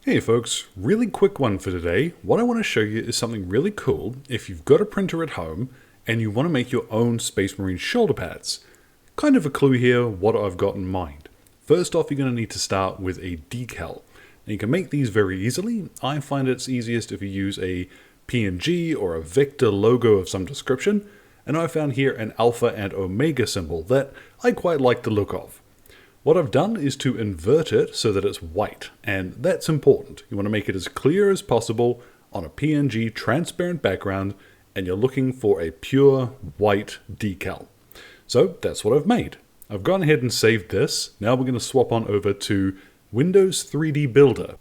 Hey folks, really quick one for today. What I want to show you is something really cool if you've got a printer at home and you want to make your own Space Marine shoulder pads. Kind of a clue here what I've got in mind. First off, you're going to need to start with a decal. Now you can make these very easily. I find it's easiest if you use a PNG or a vector logo of some description, and I found here an alpha and omega symbol that I quite like the look of. What I've done is to invert it so that it's white, and that's important. You want to make it as clear as possible on a PNG transparent background, and you're looking for a pure white decal. So that's what I've made. I've gone ahead and saved this. Now we're going to swap on over to Windows 3D Builder.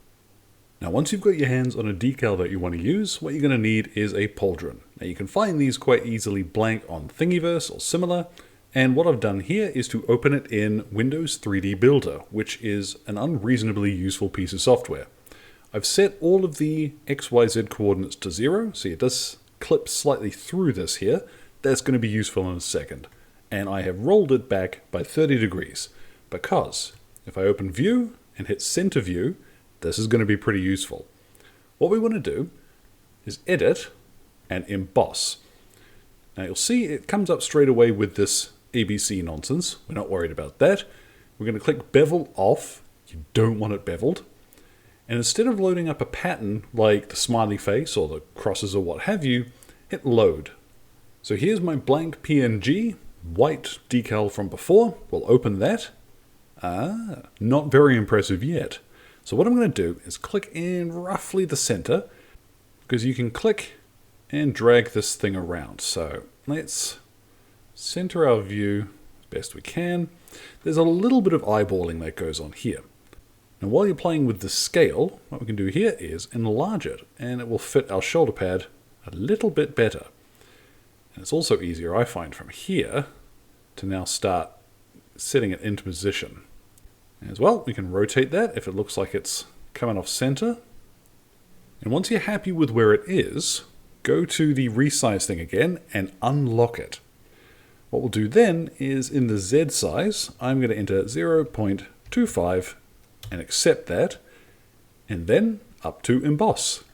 Now once you've got your hands on a decal that you want to use, what you're going to need is a pauldron. Now you can find these quite easily blank on Thingiverse or similar. And what I've done here is to open it in Windows 3D Builder, which is an unreasonably useful piece of software. I've set all of the XYZ coordinates to 0, so it does clip slightly through this here. That's going to be useful in a second. And I have rolled it back by 30 degrees, because if I open View and hit Center View, this is going to be pretty useful. What we want to do is Edit and Emboss. Now you'll see it comes up straight away with this ABC nonsense. We're not worried about that. We're going to click Bevel Off. You don't want it beveled. And instead of loading up a pattern like the smiley face or the crosses or what have you, hit Load. So here's my blank PNG, white decal from before. We'll open that. Not very impressive yet. So what I'm going to do is click in roughly the center, because you can click and drag this thing around. So let's center our view as best we can. There's a little bit of eyeballing that goes on here. Now while you're playing with the scale, what we can do here is enlarge it, and it will fit our shoulder pad a little bit better. And it's also easier, I find, from here to now start setting it into position. As well, we can rotate that if it looks like it's coming off center. And once you're happy with where it is, go to the resize thing again and unlock it. What we'll do then is in the Z size, I'm going to enter 0.25 and accept that, and then up to emboss.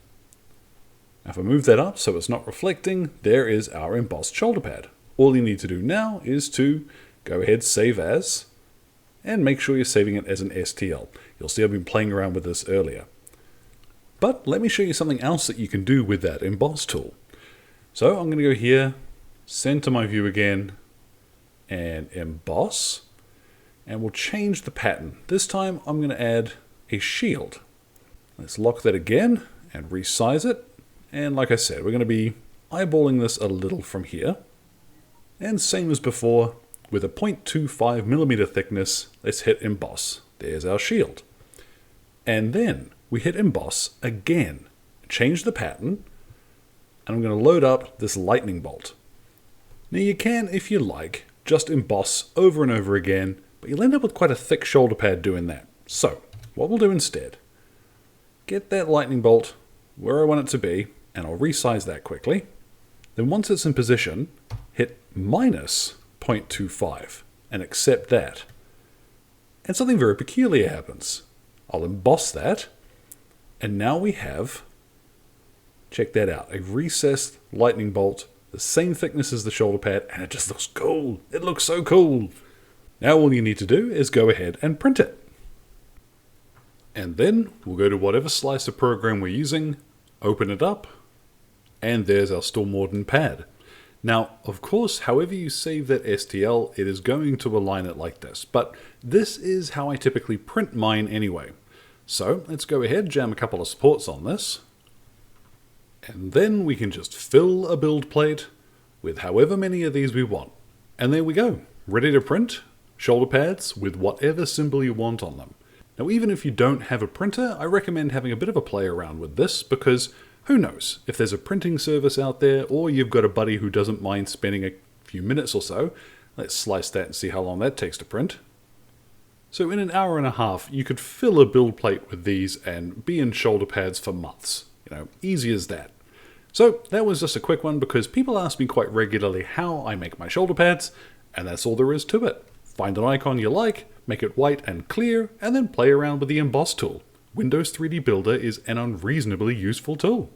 Now if I move that up so it's not reflecting, there is our embossed shoulder pad. All you need to do now is to go ahead, save as, and make sure you're saving it as an STL. You'll see I've been playing around with this earlier. But let me show you something else that you can do with that emboss tool. So I'm going to go here, center my view again, and emboss, and we'll change the pattern. This time I'm going to add a shield. Let's lock that again and resize it. And like I said, we're going to be eyeballing this a little from here. And same as before, with a 0.25 millimeter thickness, let's hit emboss. There's our shield. And then we hit emboss again, change the pattern, and I'm going to load up this lightning bolt. Now you can, if you like, just emboss over and over again, but you'll end up with quite a thick shoulder pad doing that. So, what we'll do instead, get that lightning bolt where I want it to be, and I'll resize that quickly. Then once it's in position, hit minus 0.25 and accept that. And something very peculiar happens. I'll emboss that, and now we have, check that out, a recessed lightning bolt, the same thickness as the shoulder pad, and it just looks cool. It looks so cool. Now all you need to do is go ahead and print it. And then we'll go to whatever slicer program we're using, open it up, and there's our Stormwarden pad. Now, of course, however you save that STL, it is going to align it like this, but this is how I typically print mine anyway. So let's go ahead, jam a couple of supports on this, and then we can just fill a build plate with however many of these we want. And there we go, ready to print shoulder pads with whatever symbol you want on them. Now even if you don't have a printer, I recommend having a bit of a play around with this, because who knows, if there's a printing service out there, or you've got a buddy who doesn't mind spending a few minutes or so. Let's slice that and see how long that takes to print. So in an hour and a half, you could fill a build plate with these and be in shoulder pads for months. Easy as that. So that was just a quick one, because people ask me quite regularly how I make my shoulder pads, and that's all there is to it. Find an icon you like, make it white and clear, and then play around with the emboss tool. Windows 3D Builder is an unreasonably useful tool.